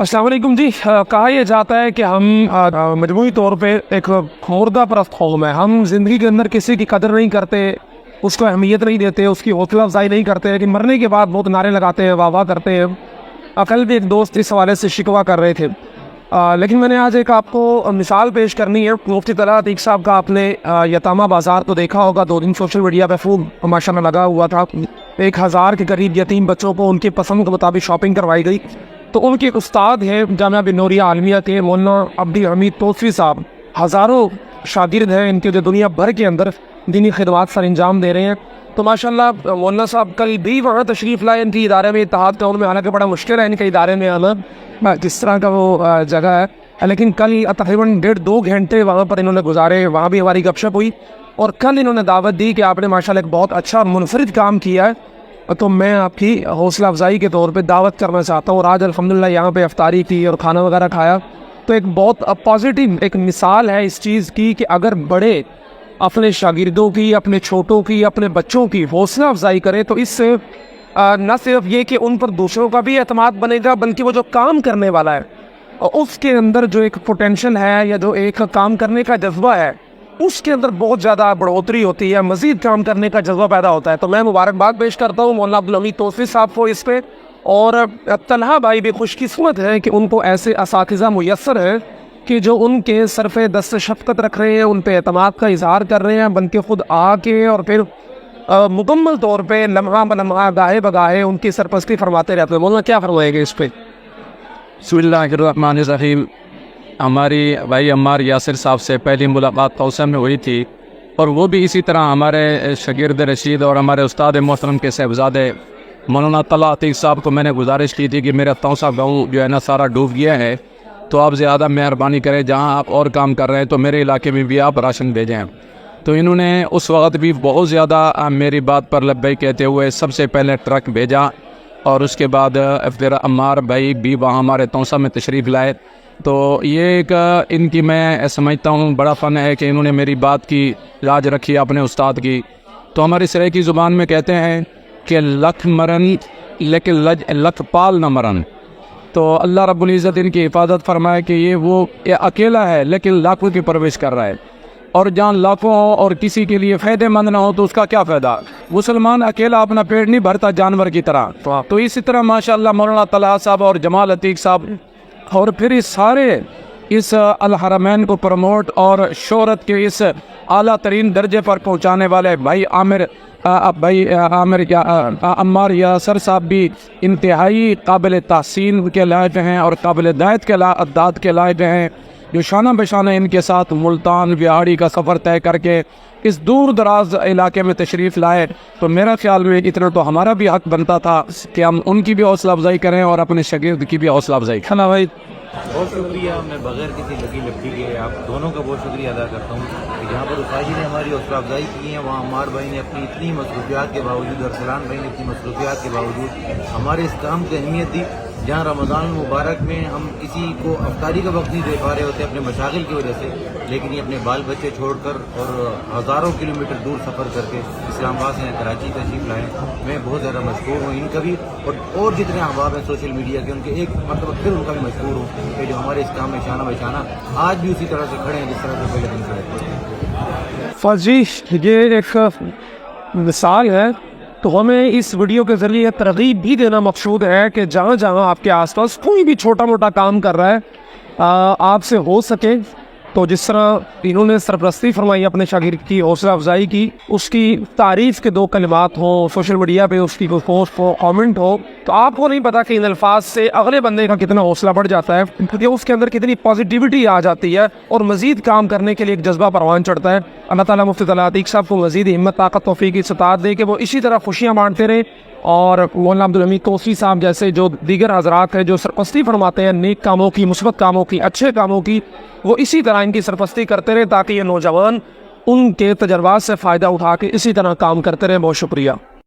अस्सलाम वालेकुम जी। कहा यह जाता है कि हम मजमूई तौर पे एक मुर्दा परस्त कौम है। हम ज़िंदगी के अंदर किसी की कदर नहीं करते, उसको अहमियत नहीं देते, उसकी हौसला अफजाई नहीं करते, लेकिन मरने के बाद बहुत नारे लगाते हैं, वाह वाह करते हैं। कल भी एक दोस्त इस हवाले से शिकवा कर रहे थे। लेकिन मैंने आज एक आपको मिसाल पेश करनी है। मुफ्ती तलहत अतीक साहब का आपने यतामा बाज़ार तो देखा होगा, 2 दिन सोशल मीडिया पे खूब माशाल्लाह लगा हुआ था। 1000 के करीब यतीम बच्चों को उनकी पसंद के मुताबिक शॉपिंग करवाई गई। तो उनके उस्ताद हैं जामिया बिन नूरिया आलमिया के मौलाना अब्दुल हमीद तौसीफ़ी साहब। हज़ारों शागिर्द हैं इनके जो दुनिया भर के अंदर दीनी खिदमत सर अंजाम दे रहे हैं। तो माशाल्लाह मौलाना साहब कल भी वहाँ तशरीफ़ लाए इनके इदारे में इत्तेहाद का। उनमें हालांकि बड़ा मुश्किल है इनके इदारे में आना, जिस तरह का वो जगह है, लेकिन कल तकरीबन 1.5-2 घंटे वहाँ पर इन्होंने गुजारे। वहाँ भी हमारी गपशप हुई और कल इन्होंने दावत दी कि आपने माशाल्लाह एक बहुत अच्छा मुनफरिद काम किया है, तो मैं आपकी हौसला अफजाई के तौर पे दावत करना चाहता हूँ। और आज अल्हम्दुलिल्लाह यहाँ पे इफ्तारी की और खाना वगैरह खाया। तो एक बहुत पॉजिटिव एक मिसाल है इस चीज़ की कि अगर बड़े अपने शागिर्दों की, अपने छोटों की, अपने बच्चों की हौसला अफजाई करें तो इससे न सिर्फ ये कि उन पर दूसरों का भी एतमाद बनेगा, बल्कि वो जो काम करने वाला है और उसके अंदर जो एक पोटेंशियल है या जो एक काम करने का जज्बा है उसके अंदर बहुत ज़्यादा बढ़ोतरी होती है, मज़ीद काम करने का जज्बा पैदा होता है। तो मैं मुबारकबाद पेश करता हूँ मौलाना अब्दुल हमीद तौसीफ़ी साहब को इस पे। और तलहा भाई भी खुशकिस्मत है कि उनको ऐसे असातिज़ा मुयस्सर हैं कि जो उनके सरफ़े दस्त शफ़क़त रख रहे हैं, उन पर एतमाद का इज़हार कर रहे हैं, बल्कि ख़ुद आके और फिर मुकम्मल तौर पर लम्हा ब लम्हा गाहे बगाहे उनकी सरपरस्ती फरमाते रहते हैं। मौलाना क्या फरमाएंगे इस पर? बिस्मिल्लाहिर्रहमानिर्रहीम। हमारी भाई अम्मार यासिर साहब से पहली मुलाकात तौसा में हुई थी और वो भी इसी तरह हमारे शागिर्द रशीद और हमारे उस्ताद मोहतरम के साहबजादे मौलाना तलहत अतीक साहब को मैंने गुजारिश की थी कि मेरा तौसा गाँव जो है ना सारा डूब गया है, तो आप ज़्यादा मेहरबानी करें, जहाँ आप और काम कर रहे हैं तो मेरे इलाके में भी आप राशन भेजें। तो इन्होंने उस वक्त भी बहुत ज़्यादा मेरी बात पर लब्बैक कहते हुए सबसे पहले ट्रक भेजा और उसके बाद फिर अम्मार भाई भी वहाँ हमारे तौसा में तशरीफ़ लाए। तो ये एक इनकी मैं समझता हूँ बड़ा फ़न है कि इन्होंने मेरी बात की लाज रखी अपने उस्ताद की। तो हमारी सराय की ज़ुबान में कहते हैं कि लख मरन लेकिन लख पाल न मरन। तो अल्लाह रब्बुल इज़्ज़त इनकी हिफाजत फरमाए कि ये अकेला है लेकिन लाखों की परवरिश कर रहा है, और जहाँ लाखों और किसी के लिए फ़ायदेमंद ना हो तो उसका क्या फ़ायदा। मुसलमान अकेला अपना पेट नहीं भरता जानवर की तरह। तो इसी तरह माशाअल्लाह मौलाना तलहत साहब और जमाल अतीक साहब और फिर इस सारे इस अल हरमैन को प्रमोट और शोहरत के इस आला तरीन दर्जे पर पहुँचाने वाले भाई अम्मार यासर साहब भी इंतहाई काबिल तहसीन के लायक हैं और काबिल दाद के लायक हैं, जो शाना बशाना इनके साथ मुल्तान बिहाड़ी का सफ़र तय करके इस दूर दराज इलाके में तशरीफ़ लाए। तो मेरा ख्याल में इतना तो हमारा भी हक़ बनता था कि हम उनकी भी हौसला अफजाई करें और अपने शागिर्द की भी हौसला अफजाई करें। खाना भाई बहुत शुक्रिया। मैं बगैर किसी लगी लपटी के आप दोनों का बहुत शुक्रिया अदा करता हूँ कि जहाँ पर उस्ताद जी ने हमारी हौसला अफजाई की है, वहाँ अम्मार भाई ने अपनी इतनी मसरूफियात के बावजूद और सलान भाई ने इतनी मसरूफियात के बावजूद हमारे इस काम की अहमियत दी। जहाँ रमज़ान मुबारक में हम किसी को अफ्तारी का वक्त नहीं दे पा रहे होते अपने मशागिल की वजह से, लेकिन ये अपने बाल बच्चे छोड़कर और हज़ारों किलोमीटर दूर सफ़र करके इस्लामाबाद से कराची तशरीफ़ लाए। मैं बहुत ज़्यादा मशहूर हूँ इनका भी, और जितने अहबाब हैं सोशल मीडिया के उनके एक मतलब फिर उनका भी मशहूर हूँ कि जो हमारे इस काम में शाना बशाना आज भी उसी तरह से खड़े हैं जिस तरह से पहले दिन खड़े। फजी ये एक मिसाल है। तो हमें इस वीडियो के ज़रिए तरगीब भी देना मकसूद है कि जहाँ जहाँ आपके आसपास कोई भी छोटा मोटा काम कर रहा है, आपसे हो सके तो जिस तरह इन्होंने सरपरस्ती फरमाई अपने शागिर्द की, हौसला अफजाई की, उसकी तारीफ़ के 2 कलिमात हों, सोशल मीडिया पे उसकी कोई पोस्ट हो, कमेंट हो, तो आपको नहीं पता कि इन अल्फाज से अगले बंदे का कितना हौसला बढ़ जाता है, क्योंकि उसके अंदर कितनी पॉजिटिविटी आ जाती है और मज़ीद काम करने के लिए एक जज्बा परवान चढ़ता है। अल्लाह ताला मुफ्ती तलहत अतीक साहब को मज़ीद हिम्मत, ताकत, तौफीक, इस्तात दे कि वो इसी तरह खुशियाँ बांटते रहे। और मौलाना अब्दुल हमीद तौसीफ़ी साहब जैसे जो दीगर हज़रात हैं जो सरपरस्ती फरमाते हैं नेक कामों की, मुस्बत कामों की, अच्छे कामों की, वो इसी तरह इनकी सरपरस्ती करते रहे ताकि ये नौजवान उनके तजर्बात से फ़ायदा उठा के इसी तरह काम करते रहे। बहुत शुक्रिया।